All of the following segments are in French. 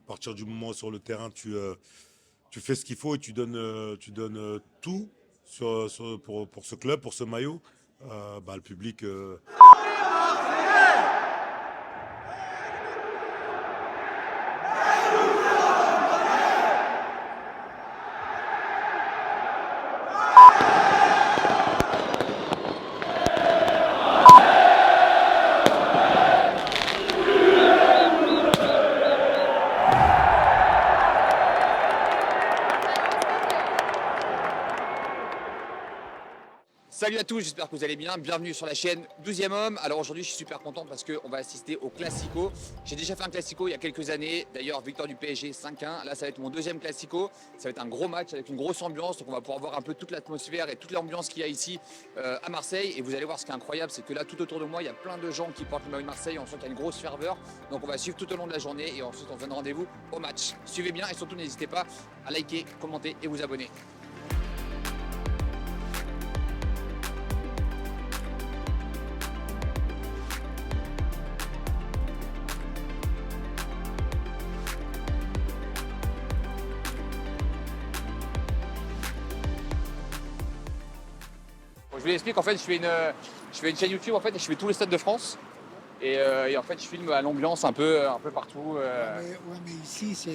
partir du moment où sur le terrain, tu fais ce qu'il faut et tu donnes tout pour ce club, pour ce maillot, le public. Salut à tous, j'espère que vous allez bien, bienvenue sur la chaîne 12e homme. Alors aujourd'hui je suis super content parce qu'on va assister au Classico. J'ai déjà fait un Classico il y a quelques années, d'ailleurs victoire du PSG 5-1. Là ça va être mon deuxième Classico, ça va être un gros match avec une grosse ambiance. Donc on va pouvoir voir un peu toute l'atmosphère et toute l'ambiance qu'il y a ici à Marseille. Et vous allez voir ce qui est incroyable, c'est que là tout autour de moi il y a plein de gens qui portent le maillot de Marseille. On sent qu'il y a une grosse ferveur. Donc on va suivre tout au long de la journée et ensuite on se donne rendez-vous au match. Suivez bien et surtout n'hésitez pas à liker, commenter et vous abonner. Je vous explique, en fait, je fais une chaîne YouTube en fait, et je fais tous les stades de France. Et en fait, je filme à l'ambiance un peu partout. Mais ici, c'est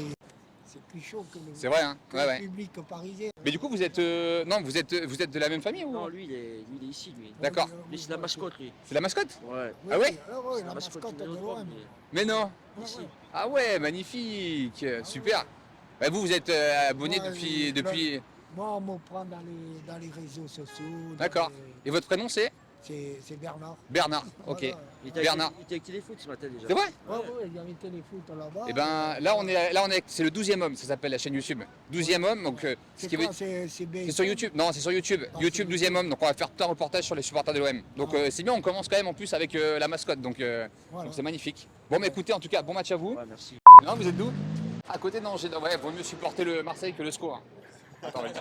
plus chaud que C'est vrai, hein, que ouais, le ouais. public parisien. Mais du coup, vous êtes, non, vous êtes de la même famille ou? Non, lui, il est ici, lui. D'accord. Lui, c'est la mascotte, lui. C'est la mascotte? Ouais. Ah ouais? Oui, C'est la mascotte de il est l'OM. mais Mais non. Ici. Ah ouais, magnifique, super. Bah, vous êtes abonné Ouais, depuis. Moi, on me prend dans les réseaux sociaux. D'accord. Et votre prénom c'est? C'est Bernard. Bernard. Ok. Voilà. Il était Bernard. avec Téléfoot ce matin déjà. C'est vrai? Ouais, il y avait téléfoot là-bas. Et ben là on est, c'est le 12e homme, ça s'appelle la chaîne YouTube. 12e homme, donc ce C'est qui veut quoi, c'est c'est sur YouTube. Non, c'est sur YouTube. Non, YouTube c'est 12e homme. Donc on va faire tout un reportage sur les supporters de l'OM. Donc Ah. c'est bien, on commence quand même en plus avec la mascotte. Donc Voilà. c'est magnifique. Bon, mais écoutez, en tout cas, bon match à vous. Ouais, merci. Non, vous êtes d'où? À côté d'Angers. Ouais, vaut mieux supporter le Marseille que le SCO. Hein. Attends, ouais.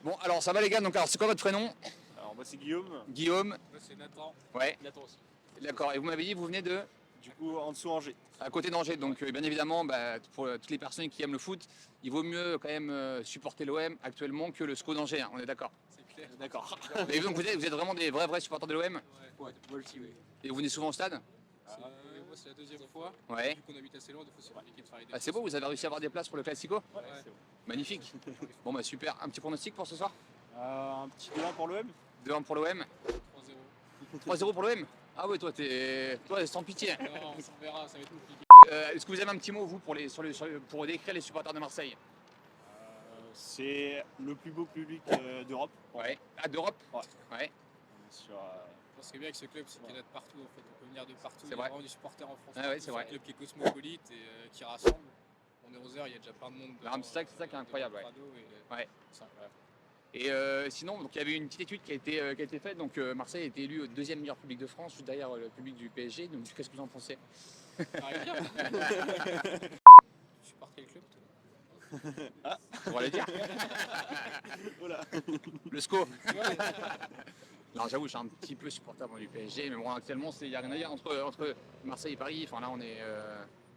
Bon, alors ça va les gars. Donc alors c'est quoi votre prénom? Alors moi c'est Guillaume, Guillaume. moi c'est Nathan, Ouais. Nathan aussi. D'accord. Et vous m'avez dit, vous venez de Du coup en dessous Angers. à côté d'Angers. Donc bien évidemment, pour toutes les personnes qui aiment le foot, il vaut mieux quand même supporter l'OM actuellement que le SCO d'Angers. Hein, on est d'accord. C'est clair. D'accord. Mais donc vous êtes vraiment des vrais supporters de l'OM. Ouais, moi aussi oui. Et vous venez souvent au stade? Moi c'est la deuxième fois. Ouais. Vu qu'on habite assez loin, des fois c'est compliqué de faire les Ah, c'est beau, vous avez réussi à avoir des places pour le Classico? Ouais. Magnifique. Bon bah super. Un petit pronostic pour ce soir? Un petit 2-1 pour l'OM. 2-1 pour l'OM. 3-0. 3-0 pour l'OM. Ah ouais, toi t'es sans pitié. Non, on s'en verra, ça va être compliqué. Est-ce que vous avez un petit mot vous pour décrire les supporters de Marseille? C'est le plus beau public d'Europe. Ouais. Ah, d'Europe? Ouais. Ouais. Sur, Ce qui est bien avec ce club, c'est qu'il y en a de partout. En fait. On peut venir de partout. C'est Il y a vrai. vraiment du supporter en France. Ah ouais, c'est vrai. un club qui est cosmopolite et qui rassemble. On est aux heures, il y a déjà plein de monde. Ah, mais c'est ça qui est incroyable, ouais. Ouais. C'est incroyable. Et sinon, donc il y avait une petite étude qui a été faite. Donc Marseille a été élu deuxième meilleur public de France, juste derrière le public du PSG. Donc qu'est-ce que vous en pensez? Ah, bien. Tu supportes quel club toi? On va le dire. Voilà. Le SCO. Non, j'avoue, je suis un petit peu supporter du PSG, mais bon, actuellement, il n'y a rien à dire entre Marseille et Paris. Enfin, là, on est.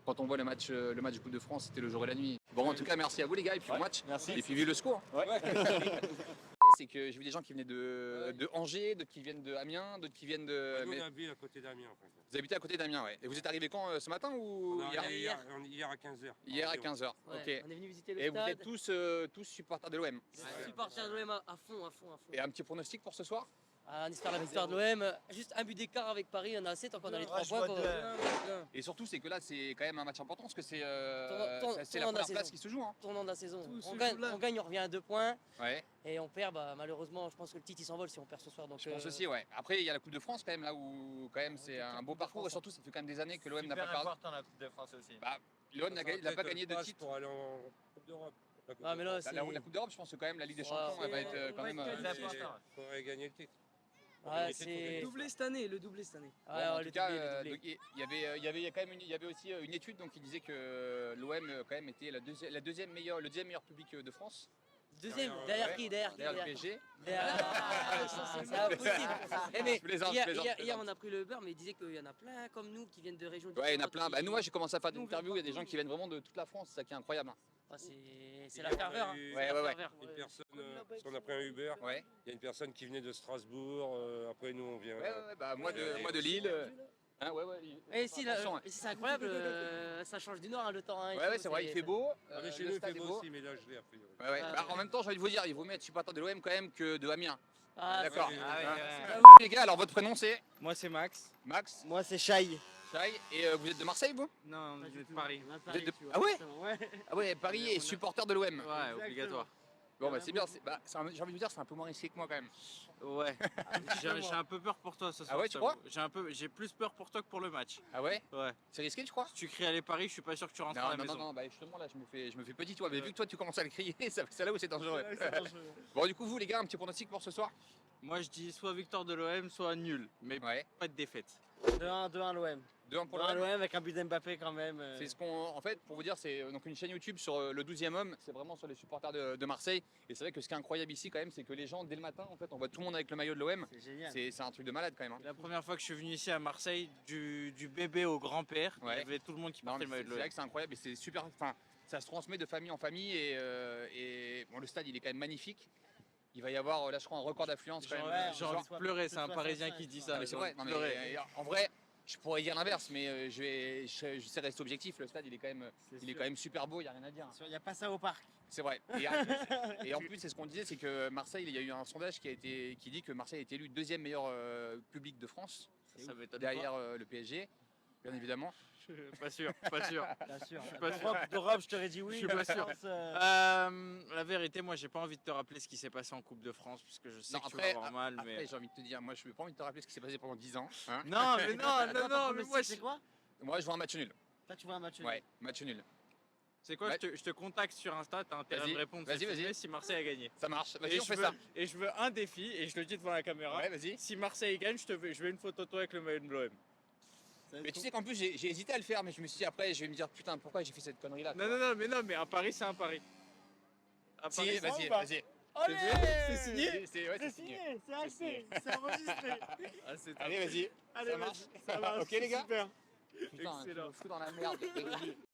Quand on voit le match de Coupe de France, c'était le jour et la nuit. Bon, en tout cas, merci à vous, les gars, et puis bon match. Merci. Et puis, vive le SCO. Hein. Ouais. C'est que j'ai vu des gens qui venaient de Angers, d'autres qui viennent de Amiens, d'autres qui viennent de. Nous, mais on habite à côté d'Amiens. En fait. vous habitez à côté d'Amiens, ouais. Et vous êtes arrivé quand ce matin ou On est hier? arrivé hier à 15h. Hier à 15h. Ouais, Ok. on est venu visiter le Et vous stade. êtes tous supporters de l'OM. Supporters de l'OM à fond. Et un petit pronostic pour ce soir? Ah, on espère la victoire de l'OM. Juste un but d'écart avec Paris, on a assez tant qu'on a les 3 points. Et surtout, c'est que là, c'est quand même un match important parce que c'est la Tournant de la première place saison. qui se joue. Hein. Tournant de la saison. Tout se On gagne, joue là. on gagne, on revient à 2 points. Ouais, Et on perd, malheureusement, je pense que le titre il s'envole si on perd ce soir. Donc, je pense aussi, ouais. Après, il y a la Coupe de France quand même, là où quand même c'est un beau parcours. Et surtout, ça fait quand même des années que l'OM n'a pas perdu. important la Coupe de France aussi. Bah, l'OM n'a pas gagné de titre. Pour aller en Coupe d'Europe. Ah, mais là, c'est. La Coupe d'Europe, je pense que quand même la Ligue des Ouais, Champions, elle va c'est- être quand même. C'est important. Il faudrait gagner le titre. Ah, Le c'est. Doublé cette année, le doublé cette année. Bon, Ah, en le tout cas, doublé, le doublé. donc, il y avait aussi une étude donc, qui disait que l'OM quand même était le deuxième meilleur public de France. Deuxième, derrière qui? Derrière le PSG. C'est impossible. Eh, mais Je plaisante, hier, je plaisante, hier- je hier, plaisante. on a pris le beurre, mais il disait qu'il y en a plein comme nous qui viennent de régions Ouais, il y en a différentes, plein. Bah, qui- nous, moi, j'ai commencé à faire des Nous, on vient interviews. Il y a des partout. gens qui viennent vraiment de toute la France. C'est ça qui est incroyable. Ah, c'est Hier, la on a ferveur. Hein. eu- C'est Ouais, la ouais, ouais. ferveur. Une personne, parce qu'on a pris un Uber, Ouais. il y a une personne qui venait de Strasbourg, après nous on vient. Ouais, bah, moi de Lille. Hein, ouais, ouais. Et si, là, Attention, hein. c'est incroyable, ça change du nord hein, le temps. Hein, et Ouais, ouais, tout, c'est vrai, il fait beau. Ah, mais chez le nous il stade fait est beau beau. aussi, mais là je l'ai a priori. Ouais, ouais. Bah, en même temps, j'ai envie de vous dire, il vaut mieux être supporter de l'OM quand même que de Amiens. Ah, D'accord. ouais, Hein. Les gars, alors votre prénom c'est Moi c'est Max. Max, Moi c'est Shai. Shai, et vous êtes de Marseille vous? Non, on est de Paris. Vous êtes de- Ah ouais? Ah ouais, Paris est supporter de l'OM. Ouais, obligatoire. Bon bah c'est bien, j'ai envie de vous dire, c'est un peu moins risqué que moi quand même. Ouais. J'ai un peu peur pour toi ce soir. Ah ouais, tu je crois t'avoue. J'ai plus peur pour toi que pour le match. Ah ouais? Ouais. C'est risqué tu crois? Si tu cries aller Paris, je suis pas sûr que tu rentres à la maison. Non, bah justement là je me fais petit toi, mais vu que toi tu commences à le crier, c'est là où c'est dangereux. Bon du coup vous les gars, un petit pronostic pour ce soir? Moi je dis soit victoire de l'OM, soit nul, mais Ouais. pas de défaite. 2-1 l'OM. 2-1 pour 2-1 l'OM. l'OM avec un but d'Mbappé quand même. C'est ce qu'on, en fait, pour vous dire, c'est donc une chaîne YouTube sur le 12e homme. C'est vraiment sur les supporters de Marseille. Et c'est vrai que ce qui est incroyable ici, quand même, c'est que les gens, dès le matin, en fait, on voit tout le monde avec le maillot de l'OM. C'est génial. C'est un truc de malade quand même. Hein. La première fois que je suis venu ici à Marseille, du bébé au grand-père, il Ouais. y avait tout le monde qui Non, portait mais le maillot c'est de vrai l'OM. que c'est incroyable et c'est super. Enfin, ça se transmet de famille en famille et bon, le stade, il est quand même magnifique. Il va y avoir, là, je crois, un record d'affluence quand même. J'ai ce envie soir. de pleurer, c'est un Parisien qui dit ça. Non, mais c'est vrai. J'ai Non, envie de mais, pleurer. en vrai, je pourrais dire l'inverse, mais je sais rester objectif. Le stade, il est quand même super beau. Il y a rien à dire. Il n'y a pas ça au parc. C'est vrai. Et en plus, c'est ce qu'on disait, c'est que Marseille, il y a eu un sondage qui dit que Marseille a été élu deuxième meilleur public de France, Ça m'étonne derrière le PSG, bien évidemment. Pas sûr, pas sûr. Bien sûr. suis pas sûr. D'Europe, je t'aurais dit oui. Je suis pas sûr. France, La vérité, moi, j'ai pas envie de te rappeler ce qui s'est passé en Coupe de France, puisque je sais Non, que tu vas après, avoir mal. après Mais... j'ai envie de te dire, moi, je n'ai pas envie de te rappeler ce qui s'est passé pendant 10 ans. Hein. Non, mais non, mais moi, c'est quoi? Moi, je vois un match nul. Toi, tu vois un match nul. Ouais, match nul. c'est quoi, je te contacte sur Insta, t'as intérêt à Vas-y, me répondre. vas-y, cette vas-y. semaine si Marseille a gagné. Ça marche. Et Vas-y, on je fait veux- ça. Et je veux un défi, et je le dis devant la caméra. Ouais, vas-y. Si Marseille gagne, je veux une photo de toi avec le maillot de l'OM. Mais tu sais qu'en plus, j'ai hésité à le faire, mais je me suis dit après, je vais me dire, putain, pourquoi j'ai fait cette connerie-là? Non, mais un pari, c'est un pari. Un Si, pari, vas-y, ou pas vas-y. Allez, C'est signé C'est c'est signé. signé, c'est acté, c'est enregistré. Ah, c'est top. Allez, vas-y. Allez, Ça marche. ça marche. Ok, les gars. Super. Putain, tu Excellent. me fous dans la merde.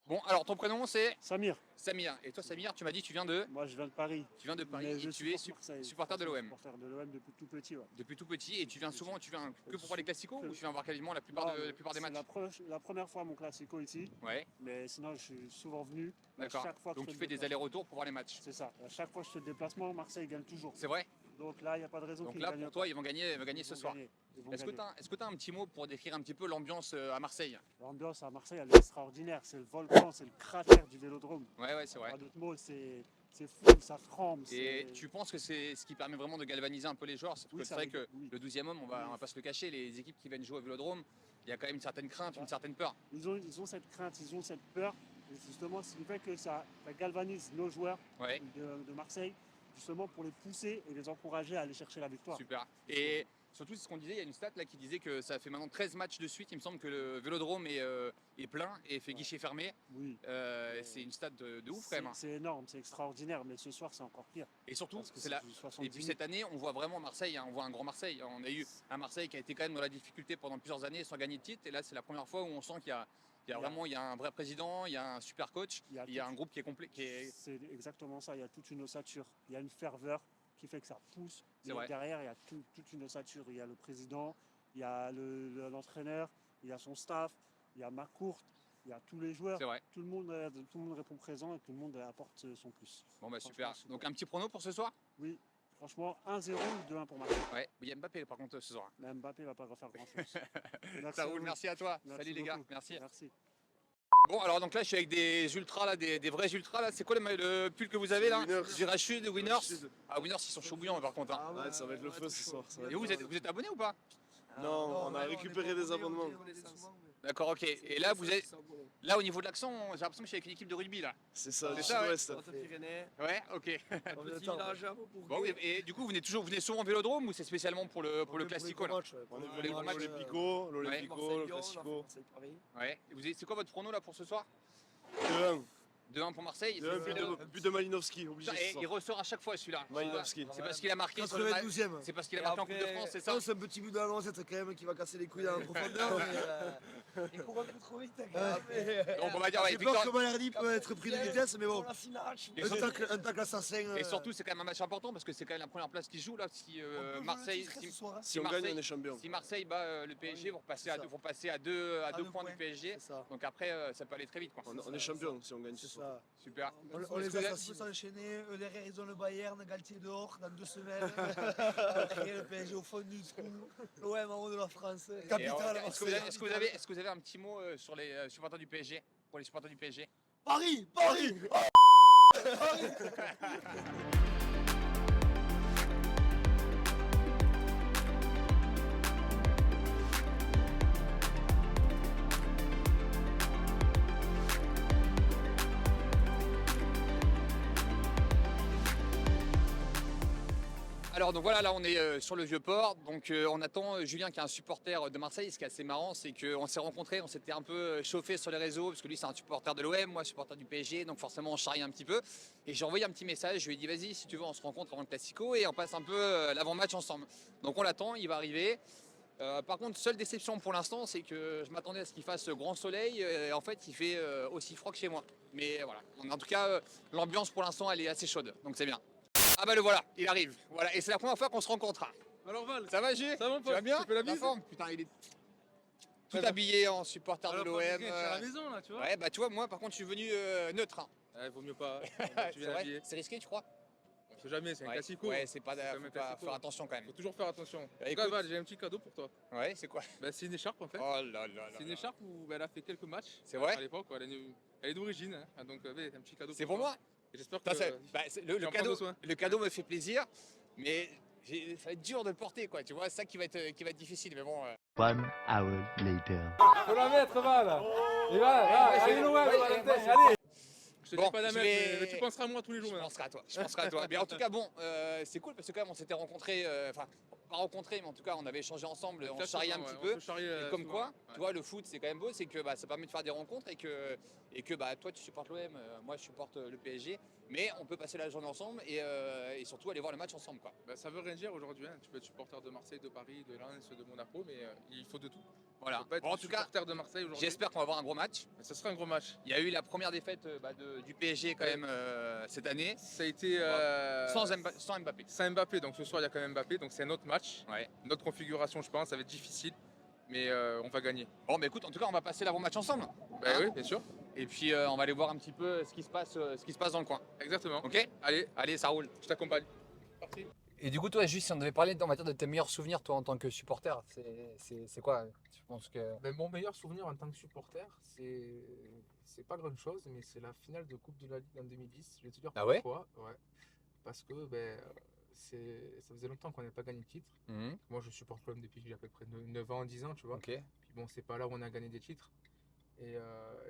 Bon, alors ton prénom c'est Samir, Samir. Et toi, Samir, tu m'as dit tu viens de moi je viens de Paris. Paris Mais je et tu es supporte Marseille. supporter de Je suis l'OM. Supporter de l'OM depuis tout petit. Ouais. Depuis tout petit et tu viens souvent, tu viens que pour voir les classicos ou tu viens voir quasiment la plupart, Non, la plupart des c'est matchs? la première fois mon classico ici, Ouais, mais sinon je suis souvent venu. À d'accord. chaque fois que Donc je tu fais fais des le déplacement- allers-retours pour voir les matchs. C'est ça. À chaque fois que je fais le déplacement, Marseille gagne toujours. C'est vrai? Donc là, il n'y a pas de raison Donc qu'ils là, gagnent pour toi, ils vont gagner ce soir. Est-ce que Est-ce tu as un petit mot pour décrire un petit peu l'ambiance à Marseille? L'ambiance à Marseille, elle est extraordinaire. C'est le volcan, c'est le cratère du Vélodrome. Ouais, c'est vrai. Pas d'autres mots, c'est fou, ça tremble. Et c'est- tu penses que c'est ce qui permet vraiment de galvaniser un peu les joueurs? Parce que Oui, c'est ça vrai rigole, que oui. le 12e homme, on va pas se le cacher, les équipes qui viennent jouer au Vélodrome, il y a quand même une certaine crainte, une certaine peur. Ils ont cette crainte, ils ont cette peur. Et justement, ce qui fait que ça galvanise nos joueurs Ouais, de Marseille, justement pour les pousser et les encourager à aller chercher la victoire. super. Et surtout, c'est ce qu'on disait, il y a une stat là qui disait que ça fait maintenant 13 matchs de suite. Il me semble que le Vélodrome est plein et fait guichet fermé. Oui. C'est une stat de ouf quand même. Hein. C'est énorme, c'est extraordinaire, mais ce soir c'est encore pire. Et surtout, Parce que c'est la, du et 70 puis cette année, on voit vraiment Marseille, hein, on voit un grand Marseille. On a eu un Marseille qui a été quand même dans la difficulté pendant plusieurs années sans gagner de titre. Et là, c'est la première fois où on sent qu'il y a vraiment il y a un vrai président, il y a un super coach, il y a un groupe qui est complet. C'est exactement ça, il y a toute une ossature, il y a une ferveur qui fait que ça pousse. C'est Mais vrai. derrière, il y a toute une ossature. Il y a le président, il y a l'entraîneur, il y a son staff, il y a Macourt, il y a tous les joueurs. C'est vrai. Tout le monde répond présent et tout le monde apporte son plus. Bon, bah super. Franchement, Donc, un petit prono pour ce soir? Oui, franchement, 1-0 ou 2-1 pour Marseille. Ouais, il y a Mbappé par contre ce soir. Mais Mbappé va pas refaire grand-chose. Ça roule, merci à toi. Merci Salut les gars, beaucoup. merci. Merci. Bon, alors donc là, je suis avec des ultras, là, des vrais ultras. Là. C'est quoi le pull que vous avez là? Du Rachid, Winners. Ah, Winners, ils sont chauds bouillants par contre. Hein. Ouais, ça va être le feu ce soir. Et vous êtes abonné ou pas? Non, on a récupéré des abonnements. D'accord, ok. Et là, là au niveau de l'accent, j'ai l'impression que je suis avec une équipe de rugby là. C'est ça, C'est ça, ouais. sud-ouest. Ouais, ok. Petit village. Bon, et du coup, vous venez souvent en vélodrome ou c'est spécialement pour le classico là? On est Pour venu les gros matchs. l'Olympico, le Classico. Ouais. Et c'est quoi votre prono là pour ce soir? 2-1. 2-1 pour Marseille. But de Malinowski, obligé. Et il ressort à chaque fois celui-là. Malinowski. C'est parce qu'il a marqué sur le match. 92e. C'est parce qu'il a marqué en Coupe de France, c'est ça? C'est un petit but de la lancette quand même qui va casser les couilles dans la profondeur. Il court un peu trop vite. Donc on va dire, ouais, J'ai peur victoire. que Balerdi peut être pris de vitesse, mais bon. Et Un tacle assassin. Et surtout, c'est quand même un match important parce que c'est quand même la première place qui se joue là. Si Marseille, Si on gagne, on est champion. si Marseille bat le PSG, vont passer à deux points du PSG. C'est ça. Donc après, ça peut aller très vite, quoi. On est champion si on gagne ce C'est soir. ça. Super. On Est-ce les que vous a avez- tous enchaînés. Derrière, ils ont le Bayern, Galtier dehors dans 2 semaines. Après, le PSG au fond du trou. L'OM en haut de la France. Et, Capitale. est-ce que vous avez un petit mot sur les supporters du PSG? Pour les supporters du PSG? Paris, Paris. Alors donc voilà, là on est sur le Vieux-Port, donc on attend Julien qui est un supporter de Marseille. Ce qui est assez marrant, c'est qu'on s'est rencontrés, on s'était un peu chauffé sur les réseaux, parce que lui c'est un supporter de l'OM, moi supporter du PSG, donc forcément on charrie un petit peu. Et j'ai envoyé un petit message, je lui ai dit vas-y si tu veux on se rencontre avant le Classico et on passe un peu l'avant-match ensemble. Donc on l'attend, il va arriver. Par contre, seule déception pour l'instant, c'est que je m'attendais à ce qu'il fasse grand soleil, et en fait il fait aussi froid que chez moi. Mais voilà, en tout cas l'ambiance pour l'instant elle est assez chaude, donc c'est bien. Ah bah le voilà, il arrive. Voilà, et c'est la première fois qu'on se rencontre. Alors Val, Ça va Jules? ça va mon Tu pote? vas bien? Tu fais la bise? forme? Putain, il est tout habillé en supporter de l'OM. Tu es à la maison là, tu vois? Ouais, bah tu vois, moi par contre je suis venu neutre. Hein. Ouais, vaut mieux pas. Tu C'est viens vrai, habillé. c'est risqué, tu crois? On sait jamais, c'est un Ouais, classico. ouais, c'est pas, C'est quand faut même pas classico. faire attention quand Faut même. toujours faire attention. En tout Écoute. cas, Val, j'ai un petit cadeau pour toi. Ouais, c'est quoi? Bah, c'est une écharpe en fait. Oh là là là. C'est une là. écharpe où bah, elle a fait quelques matchs. C'est vrai? À l'époque, elle est d'origine. Hein. Donc, ouais, un petit cadeau C'est pour pour toi. moi? Et j'espère Ça, que. le j'en cadeau, prends soin. le cadeau me fait plaisir, mais ça va être dur de le porter, quoi. Tu vois, c'est ça qui va être difficile, mais bon. 1 hour later. Faut la mettre, Val. Et voilà, allez, l'OM, allez. Je te Bon, dis pas la je mettre, vais- mais tu penseras à moi tous les jours Je maintenant. penserai à toi, je penserai à toi. Mais en tout cas, bon, c'est cool parce que quand même on s'était rencontrés, enfin pas rencontrés, mais en tout cas on avait échangé ensemble, on charriait un petit peu. Et comme quoi, tu vois, le foot c'est quand même beau, c'est que bah, ça permet de faire des rencontres et que bah, toi tu supportes l'OM, moi je supporte le PSG, mais on peut passer la journée ensemble et surtout aller voir le match ensemble, quoi. Bah, ça veut rien dire aujourd'hui. Hein. Tu peux être supporter de Marseille, de Paris, de Lens, de Monaco, mais il faut de tout. Voilà. Tu peux pas être Bon, en tout cas, supporter de Marseille aujourd'hui. j'espère qu'on va avoir un gros match. Ce sera un gros match. Il y a eu la première défaite du PSG quand même cette année, Ça a été sans Mbappé. sans Mbappé, donc ce soir il y a quand même Mbappé, donc c'est un autre match. Ouais. Notre configuration, je pense, ça va être difficile, mais on va gagner. Bon, bah écoute, en tout cas on va passer l'avant-match ensemble. Bah Hein? oui, bien sûr. Et puis on va aller voir un petit peu ce qui se passe dans le coin. Exactement. Ok? Allez, ça roule. Je t'accompagne. Parti. Et du coup, toi, juste si on devait parler, on va dire, de tes meilleurs souvenirs, toi, en tant que supporter, c'est quoi? Je pense que. Ben, mon meilleur souvenir en tant que supporter, c'est pas grand chose, mais c'est la finale de Coupe de la Ligue en 2010. Je vais te dire Ah ouais? pourquoi. Ouais. Parce que ça faisait longtemps qu'on n'avait pas gagné de titre. Moi, je supporte l'OM depuis que j'ai à peu près 9 ans, 10 ans, tu vois. Ok. Puis bon, c'est pas là où on a gagné des titres. Et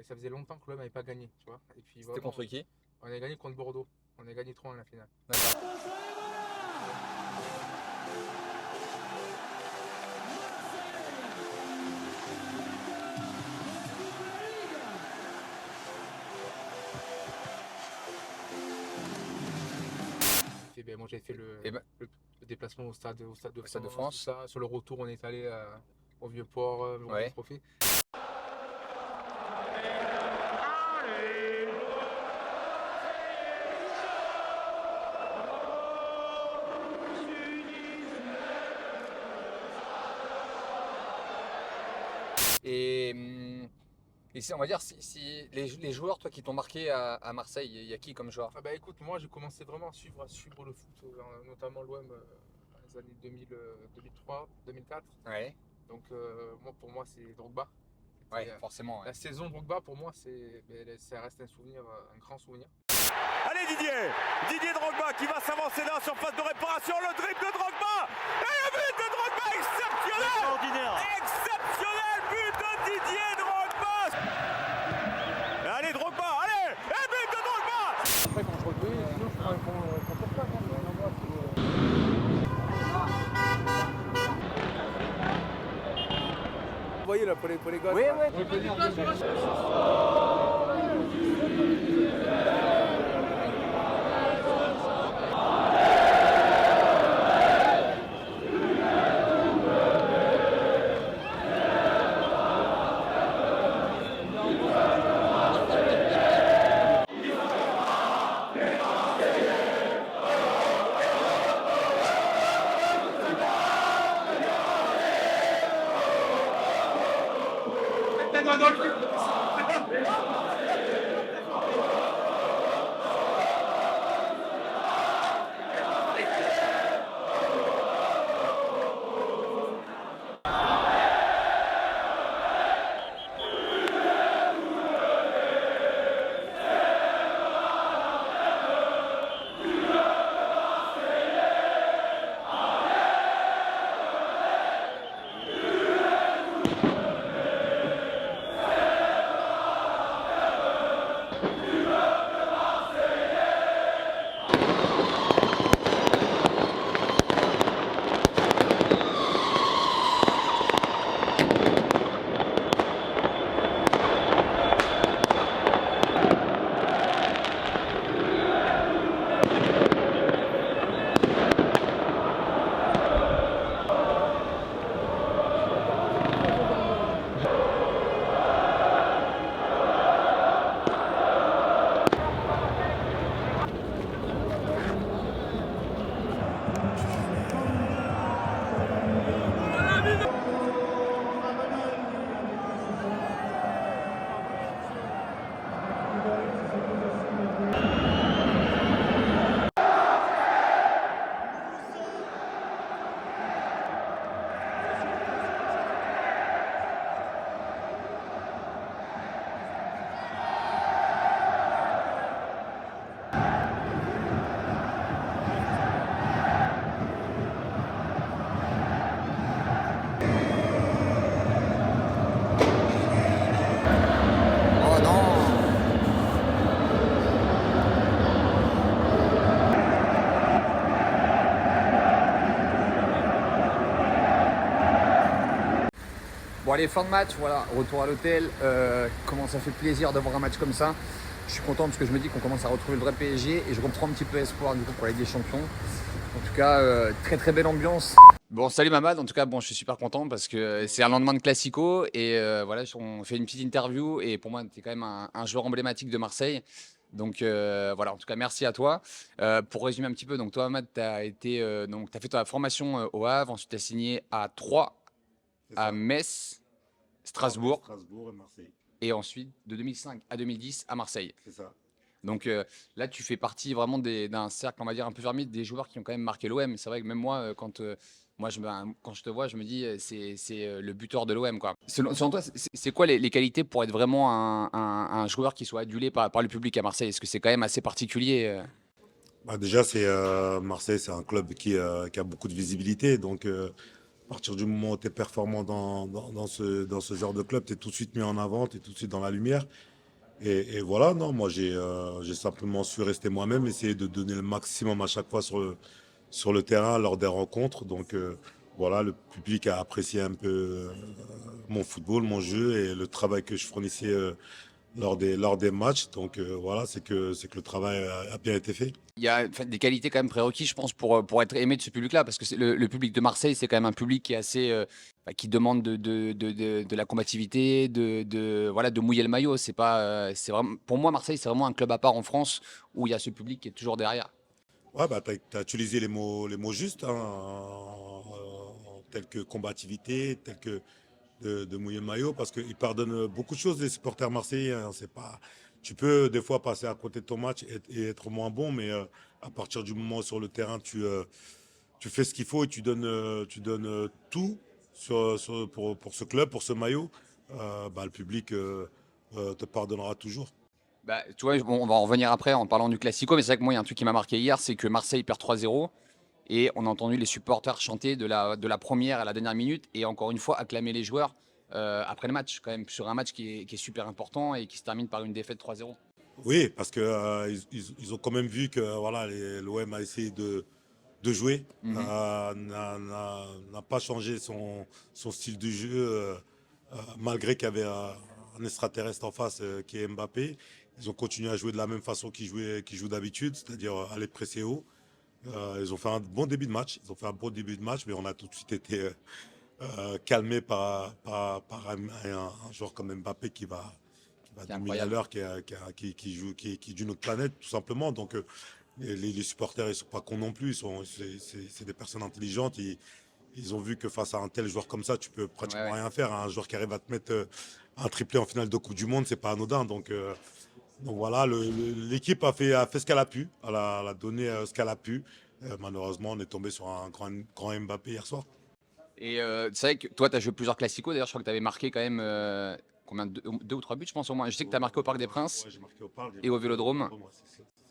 ça faisait longtemps que l'OM n'avait pas gagné, tu vois. Et puis, C'était vraiment, contre qui? on a gagné contre Bordeaux. On a gagné 3-1 la finale. D'accord. Moi, j'avais fait le déplacement au Stade de France. tout ça. Sur le retour, on est allé au Vieux-Port, le Ouais. trophée. Et on va dire, si les joueurs, toi, qui t'ont marqué à Marseille, il y a qui comme joueur? Ah bah écoute, moi j'ai commencé vraiment à suivre le foot, notamment l'OM dans les années 2003, 2004. Ouais. Donc pour moi c'est Drogba. Ouais, forcément. Ouais. La saison Drogba pour moi ça reste un souvenir, un grand souvenir. Allez Didier Drogba qui va s'avancer dans la surface de réparation, le dribble de Drogba et le but de Drogba exceptionnel. Extraordinaire. Exceptionnel but de Didier Drogba. Allez Drogba, allez, et but de Drogba. Après, quand je reviens, sinon je prends un contre-pas. Vous voyez là pour les gosses. Oui, là. oui. Bon allez, fin de match, voilà, retour à l'hôtel. Comment ça fait plaisir d'avoir un match comme ça. Je suis content parce que je me dis qu'on commence à retrouver le vrai PSG et je reprends un petit peu espoir du coup pour la Ligue des Champions. En tout cas, très très belle ambiance. Bon, salut Mamad, en tout cas, bon, je suis super content parce que c'est un lendemain de Classico et voilà, on fait une petite interview et pour moi, tu es quand même un joueur emblématique de Marseille. Donc voilà, en tout cas, merci à toi. Pour résumer un petit peu, donc toi Mamad, tu as fait ta formation au Havre, ensuite tu as signé à Troyes, à Metz, Strasbourg. Strasbourg et Marseille. Et ensuite, de 2005 à 2010, à Marseille. C'est ça. Donc là, tu fais partie vraiment d'un cercle, on va dire, un peu fermé, des joueurs qui ont quand même marqué l'OM. C'est vrai que même moi, quand je te vois, je me dis, c'est le buteur de l'OM, quoi. Selon toi, c'est quoi les qualités pour être vraiment un joueur qui soit adulé par le public à Marseille? Est-ce que c'est quand même assez particulier Bah déjà, Marseille, c'est un club qui a beaucoup de visibilité. Donc, à partir du moment où tu es performant dans ce genre de club, tu es tout de suite mis en avant, tu es tout de suite dans la lumière. Et voilà, non, moi, j'ai simplement su rester moi-même, essayer de donner le maximum à chaque fois sur le terrain lors des rencontres. Donc, voilà, le public a apprécié un peu mon football, mon jeu et le travail que je fournissais lors des matchs. Donc voilà, c'est que le travail a bien été fait. Il y a des qualités quand même prérequises, je pense, pour être aimé de ce public-là, parce que le public de Marseille, c'est quand même un public qui est assez, qui demande de la combativité, voilà, de mouiller le maillot. C'est pas, c'est vraiment, pour moi, Marseille, c'est vraiment un club à part en France où il y a ce public qui est toujours derrière. Ouais, bah, tu as utilisé les mots justes, tels que combativité, tels que de mouiller le maillot, parce qu'ils pardonnent beaucoup de choses, les supporters marseillais. Hein. Tu peux des fois passer à côté de ton match et être moins bon, mais à partir du moment où sur le terrain, tu fais ce qu'il faut et tu donnes tout pour ce club, pour ce maillot, bah, le public te pardonnera toujours. Bah, tu vois, on va en revenir après en parlant du Classico, mais c'est vrai que moi, il y a un truc qui m'a marqué hier, c'est que Marseille perd 3-0 et on a entendu les supporters chanter de la première à la dernière minute et encore une fois acclamer les joueurs après le match, quand même, sur un match qui est super important et qui se termine par une défaite 3-0. Oui, parce que ils ont quand même vu que voilà, l'OM a essayé de jouer, n'a pas changé son style de jeu, malgré qu'il y avait un extraterrestre en face qui est Mbappé. Ils ont continué à jouer de la même façon qu'ils jouent d'habitude, c'est-à-dire aller presser haut. Ils ont fait un bon début de match. Mais on a tout de suite été calmé par un joueur comme Mbappé qui va dominer à l'heure, qui joue d'une autre planète, tout simplement. Donc les supporters, ils ne sont pas cons non plus. C'est des personnes intelligentes. Ils ont vu que face à un tel joueur comme ça, tu peux pratiquement rien faire. Un joueur qui arrive à te mettre un triplé en finale de Coupe du Monde, c'est pas anodin. Donc voilà, l'équipe a fait ce qu'elle a pu. Elle a donné ce qu'elle a pu. Malheureusement, on est tombé sur un grand Mbappé hier soir. Et c'est vrai que toi, tu as joué plusieurs Classicos. D'ailleurs, je crois que tu avais marqué quand même combien, deux ou trois buts, je pense au moins. Je sais que tu as marqué au Parc des Princes Ouais, j'ai marqué au Parc, et au Vélodrome.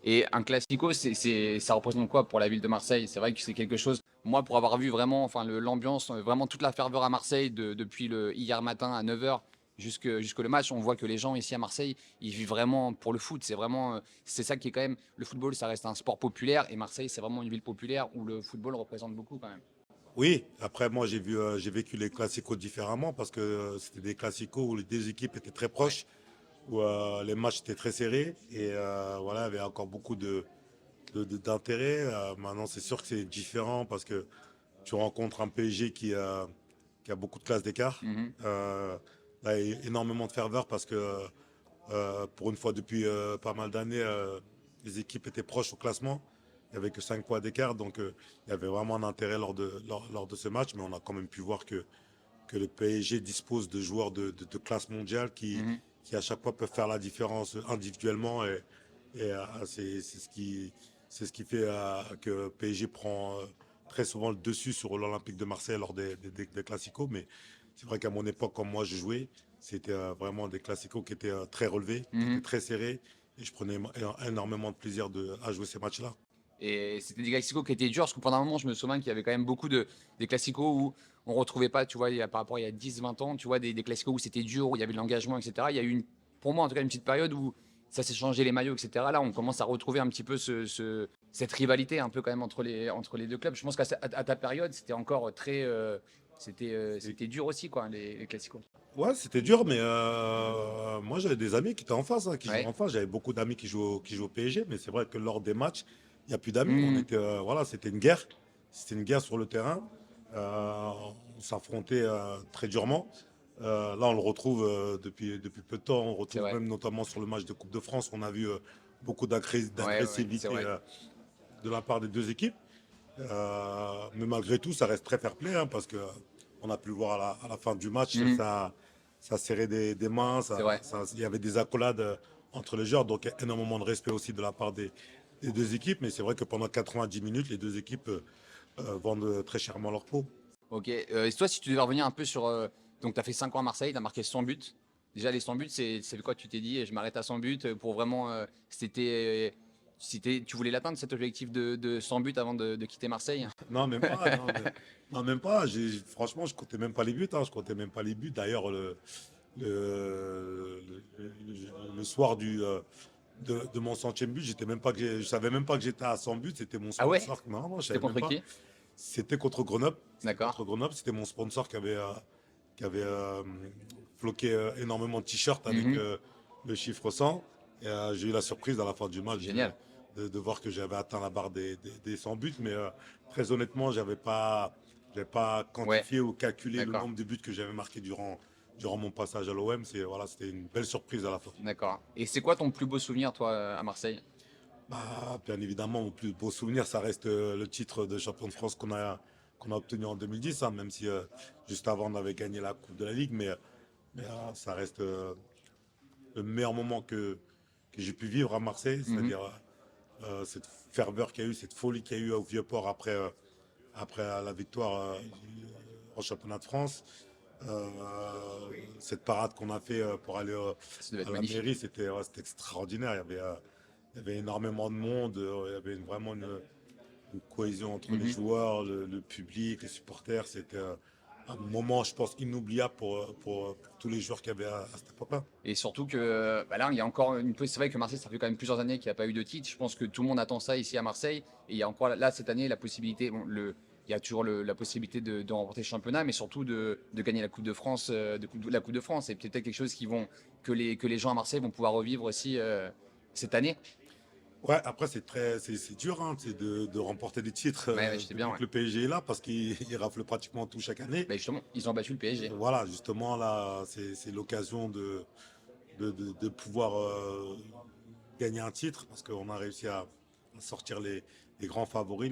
Et un Classico, ça représente quoi pour la ville de Marseille? C'est vrai que c'est quelque chose. Moi, pour avoir vu vraiment l'ambiance, vraiment toute la ferveur à Marseille depuis hier matin à 9h jusque le match, on voit que les gens ici à Marseille, ils vivent vraiment pour le foot. C'est ça qui est quand même, le football, ça reste un sport populaire et Marseille, c'est vraiment une ville populaire où le football représente beaucoup quand même. Oui, après moi j'ai vécu les classicos différemment parce que c'était des classicos où les deux équipes étaient très proches, où les matchs étaient très serrés et voilà, il y avait encore beaucoup d'intérêt. Maintenant c'est sûr que c'est différent parce que tu rencontres un PSG qui a beaucoup de classes d'écart. Là, il y a énormément de ferveur parce que pour une fois depuis pas mal d'années, les équipes étaient proches au classement. Il n'y avait que 5 points d'écart, donc il y avait vraiment un intérêt lors de ce match. Mais on a quand même pu voir que le PSG dispose de joueurs de classe mondiale qui à chaque fois peuvent faire la différence individuellement. Et c'est ce qui fait que PSG prend très souvent le dessus sur l'Olympique de Marseille lors des classicos. Mais c'est vrai qu'à mon époque, quand moi je jouais, c'était vraiment des classicos qui étaient très relevés, qui étaient très serrés. Et je prenais énormément de plaisir à jouer ces matchs-là. Et c'était des classicos qui étaient durs, parce que pendant un moment, je me souviens qu'il y avait quand même beaucoup des classicos où on ne retrouvait pas, tu vois, par rapport à il y a 10-20 ans, tu vois, des classicos où c'était dur, où il y avait de l'engagement, etc. Il y a eu, pour moi en tout cas, une petite période où ça s'est changé les maillots, etc. Là, on commence à retrouver un petit peu cette rivalité un peu quand même entre les deux clubs. Je pense qu'à ta période, c'était encore très C'était dur aussi, quoi, les classicos. Ouais, c'était dur, mais moi j'avais des amis qui étaient en face, hein, qui Ouais. jouaient en face. J'avais beaucoup d'amis qui jouent au PSG, mais c'est vrai que lors des matchs, il n'y a plus d'amis. Mhm. On était, voilà, c'était une guerre. C'était une guerre sur le terrain. On s'affrontait très durement. Là, on le retrouve depuis peu de temps. On retrouve vrai. même notamment sur le match de Coupe de France, on a vu beaucoup ouais, d'agressivité c'est vrai. de la part des deux équipes. Mais malgré tout, ça reste très fair-play, hein, parce que on a pu le voir à la fin du match, Mhm. ça serrait des mains, C'est vrai. il y avait des accolades entre les joueurs, donc énormément de respect aussi de la part des deux équipes. Mais c'est vrai que pendant 90 minutes, les deux équipes vendent très chèrement leur peau. Ok. Et toi, si tu devais revenir un peu sur. Donc, tu as fait 5 ans à Marseille, tu as marqué 100 buts. Déjà, les 100 buts, c'est quoi? Tu t'es dit, je m'arrête à 100 buts pour vraiment. Tu voulais l'atteindre, cet objectif de 100 buts avant de quitter Marseille? Non, même pas. Non, même pas. Franchement, je comptais même pas les buts, hein, je comptais même pas les buts. D'ailleurs, le soir de mon 100e but, je savais même pas que j'étais à 100 buts. C'était mon Ah ouais? sponsor. Non, je C'était savais même contre pas. qui? C'était contre Grenoble. D'accord. Contre Grenoble, c'était mon sponsor qui avait floqué énormément de t-shirts avec Mhm. le chiffre 100. Et j'ai eu la surprise à la fin du match Génial. de voir que j'avais atteint la barre des 100 buts. Mais très honnêtement, j'avais pas quantifié ou calculé le D'accord. nombre de buts que j'avais marqué durant mon passage à l'OM. Voilà, c'était une belle surprise à la fin. D'accord. Et c'est quoi ton plus beau souvenir, toi, à Marseille? Bah, bien évidemment, mon plus beau souvenir, ça reste le titre de champion de France qu'on a obtenu en 2010, hein, même si juste avant on avait gagné la Coupe de la Ligue, mais ça reste le meilleur moment que j'ai pu vivre à Marseille, c'est-à-dire cette ferveur qu'il y a eu, cette folie qu'il y a eu au Vieux-Port après la victoire en championnat de France. Cette parade qu'on a fait pour aller Ça devait être à la magnifique. mairie, c'était extraordinaire. Il y avait énormément de monde, il y avait vraiment une cohésion entre les joueurs, le public, les supporters. C'était un moment, je pense, inoubliable pour tous les joueurs qu'il y avait à cette époque-là. Et surtout que bah là, il y a encore c'est vrai que Marseille, ça fait quand même plusieurs années qu'il n'y a pas eu de titre. Je pense que tout le monde attend ça ici à Marseille. Et il y a encore là, cette année, la possibilité. Il y a toujours la possibilité de remporter le championnat, mais surtout de gagner la Coupe de France, la Coupe de France. Et peut-être quelque chose que les gens à Marseille vont pouvoir revivre aussi cette année. Ouais, après, c'est dur, hein, c'est de remporter des titres Ouais, je sais bien, depuis que le PSG est là, parce qu'il rafle pratiquement tout chaque année. Bah justement, ils ont battu le PSG. Voilà, justement, là, c'est l'occasion de pouvoir gagner un titre, parce qu'on a réussi à sortir les grands favoris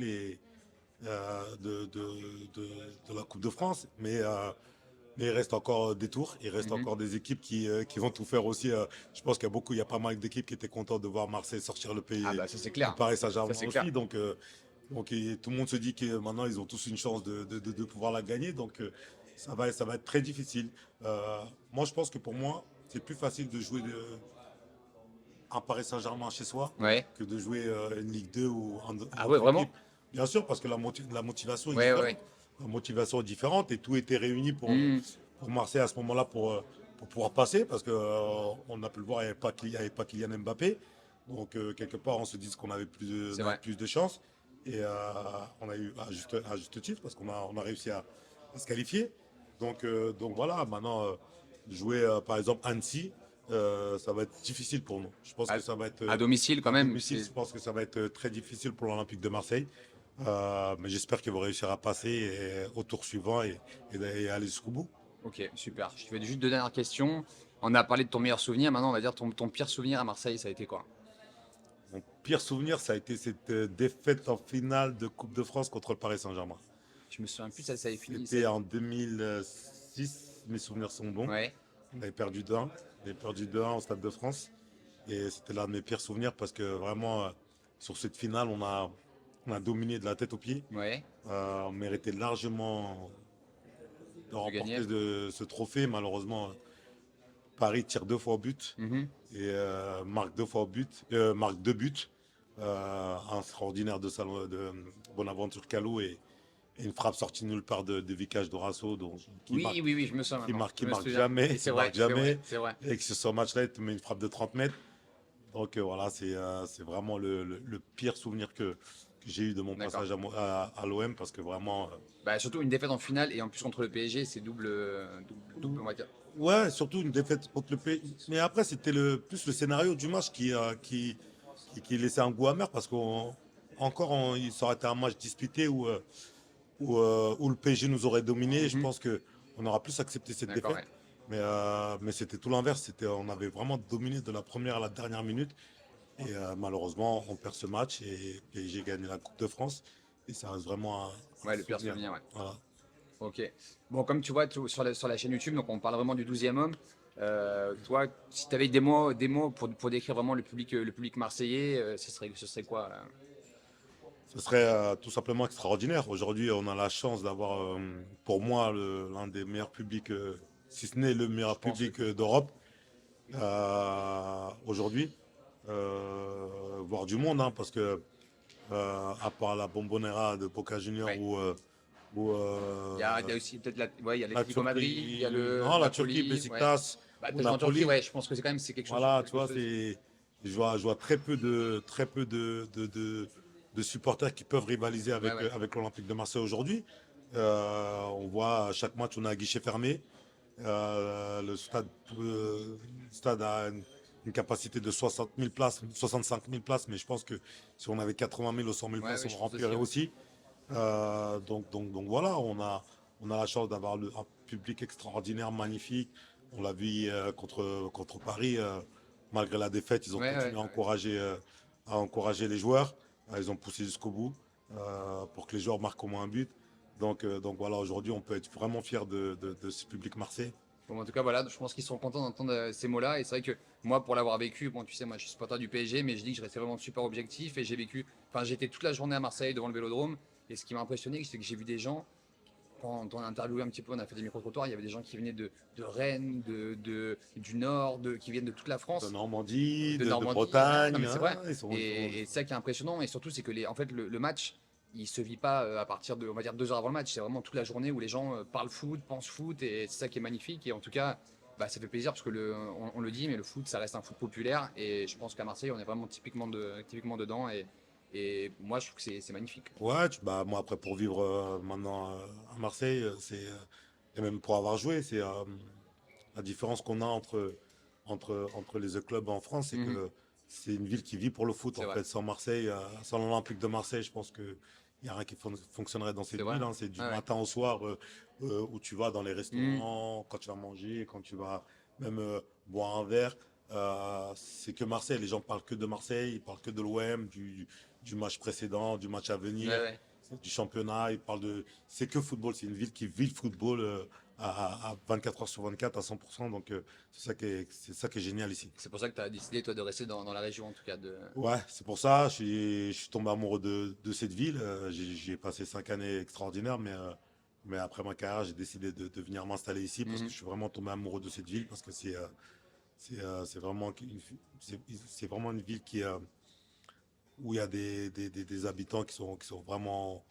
de la Coupe de France. Mais il reste encore des tours, il reste encore des équipes qui vont tout faire aussi. Je pense qu'il y a pas mal d'équipes qui étaient contentes de voir Marseille sortir le pays. Ah bah ça c'est clair. Paris Saint-Germain Ça, c'est aussi. clair. Donc tout le monde se dit que maintenant ils ont tous une chance de pouvoir la gagner. Donc ça va être très difficile. Moi, je pense que pour moi, c'est plus facile de jouer un Paris Saint-Germain chez soi que de jouer une Ligue 2 ou un Ah ouais, vraiment? Bien sûr, parce que la motivation est Ouais, différente. ouais. La motivation est différente et tout était réuni pour Marseille à ce moment-là pour pouvoir passer, parce qu'on a pu le voir, il n'y avait pas Kylian Mbappé. Donc quelque part, on se dit qu'on avait C'est vrai. plus de chance. Et on a eu à juste titre, parce qu'on a réussi à se qualifier. Donc voilà, maintenant, jouer par exemple Annecy, ça va être difficile pour nous. Je pense que ça va être À domicile quand même. je pense que ça va être très difficile pour l'Olympique de Marseille. Mais j'espère qu'ils vont réussir à passer au tour suivant et aller jusqu'au bout. Ok, super. Je te fais juste deux dernières questions. On a parlé de ton meilleur souvenir. Maintenant, on va dire ton pire souvenir à Marseille, ça a été quoi? Mon pire souvenir, ça a été cette défaite en finale de Coupe de France contre le Paris Saint-Germain. Je me souviens plus, ça avait fini. C'était en 2006, mes souvenirs sont bons. Ouais. On avait perdu 2-1. On avait perdu 2-1 au Stade de France. Et c'était l'un de mes pires souvenirs, parce que vraiment, sur cette finale, on a dominé de la tête aux pieds. Ouais. On méritait largement de remporter gagner. ce trophée. Malheureusement, Paris tire 2 fois au but et marque 2 fois au but, marque 2 buts. Un extraordinaire de Bonaventure Callot et une frappe sortie nulle part de Vicage Dorasso. Oui, je me souviens. Qui marque souviens. jamais. C'est vrai, c'est vrai. Et que sur ce match-là, il te met une frappe de 30 mètres. Donc voilà, c'est vraiment le pire souvenir que j'ai eu de mon D'accord. passage à l'OM parce que vraiment. Bah, surtout une défaite en finale et en plus contre le PSG, c'est double, on va dire. Ouais, surtout une défaite contre le PSG. Mais après, c'était plus le scénario du match qui laissait un goût amer parce il ça aurait été un match disputé où le PSG nous aurait dominé. Je pense qu'on aura plus accepté cette D'accord, défaite. Mais c'était tout l'inverse. On avait vraiment dominé de la première à la dernière minute. Et malheureusement, on perd ce match et PSG gagne la Coupe de France. Et ça reste vraiment un Ouais, le pire souvenir. souvenir, ouais. Voilà. Ok. Bon, comme tu vois, sur la chaîne YouTube, donc on parle vraiment du 12e homme. Toi, si tu avais des mots pour décrire vraiment le public marseillais, ce serait quoi Ce serait tout simplement extraordinaire. Aujourd'hui, on a la chance d'avoir, pour moi, l'un des meilleurs publics, si ce n'est le meilleur public d'Europe. Aujourd'hui, voir du monde, hein, parce que à part la Bombonera de Boca Junior il y a aussi peut-être il y a la l'Atlético Madrid, il y a le non, la Napoli, Turquie, Beşiktaş, Bah, ou t'as joué en Napoli. Turquie, ouais, je pense que c'est quelque chose. Voilà, tu vois, je vois très peu de supporters qui peuvent rivaliser avec l'Olympique de Marseille aujourd'hui. On voit à chaque match, on a un guichet fermé. Le stade a une capacité de 60 000 places, 65 000 places, mais je pense que si on avait 80 000 ou 100 000 places, on remplirait aussi. Donc voilà, on a la chance d'avoir un public extraordinaire, magnifique. On l'a vu contre Paris, malgré la défaite, ils ont continué à encourager les joueurs. Ils ont poussé jusqu'au bout pour que les joueurs marquent au moins un but. Donc voilà, aujourd'hui, on peut être vraiment fier de ce public marseillais. Bon, en tout cas, voilà, je pense qu'ils seront contents d'entendre ces mots-là. Et c'est vrai que moi, pour l'avoir vécu, bon, tu sais, moi, je suis supporter du PSG, mais je dis que je restais vraiment super objectif. Et j'étais toute la journée à Marseille devant le Vélodrome. Et ce qui m'a impressionné, c'est que j'ai vu des gens, quand on a interviewé un petit peu, on a fait des micro-trottoirs, il y avait des gens qui venaient de Rennes, du Nord, qui viennent de toute la France. De Normandie, de Bretagne. Non, mais c'est vrai. Hein, Et c'est ça qui est impressionnant. Et surtout, c'est que en fait, le match, il se vit pas à partir de, on va dire, 2 heures avant le match. C'est vraiment toute la journée où les gens parlent foot, pensent foot. Et c'est ça qui est magnifique. Et en tout cas, bah, ça fait plaisir parce que on le dit, mais le foot, ça reste un foot populaire. Et je pense qu'à Marseille, on est vraiment typiquement dedans. Et moi, je trouve que c'est magnifique. Ouais, moi après pour vivre maintenant à Marseille, et même pour avoir joué, c'est la différence qu'on a entre les clubs en France, c'est que c'est une ville qui vit pour le foot. En fait, sans Marseille, sans l'Olympique de Marseille, je pense que il n'y a rien qui fonctionnerait dans cette ville. Hein. C'est du matin au soir où tu vas dans les restaurants, quand tu vas manger, quand tu vas même boire un verre. C'est que Marseille, les gens parlent que de Marseille, ils parlent que de l'OM, du match précédent, du match à venir, du championnat, ils parlent c'est que football, c'est une ville qui vit le football à 24 heures sur 24, à 100%, donc c'est ça qui est génial ici. C'est pour ça que tu as décidé, toi, de rester dans la région, en tout cas. Ouais, c'est pour ça, je suis tombé amoureux de cette ville, j'ai passé 5 années extraordinaires, mais après ma carrière, j'ai décidé de venir m'installer ici, parce que je suis vraiment tombé amoureux de cette ville, parce que c'est vraiment une ville où il y a des habitants qui sont vraiment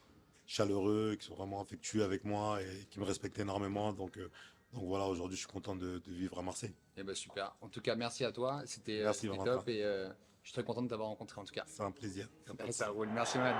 chaleureux, qui sont vraiment affectueux avec moi et qui me respectent énormément. Donc voilà, aujourd'hui, je suis content de vivre à Marseille. Eh ben super. En tout cas, merci à toi. C'était top et je suis très content de t'avoir rencontré en tout cas. C'est un plaisir. Ça roule. Merci, man.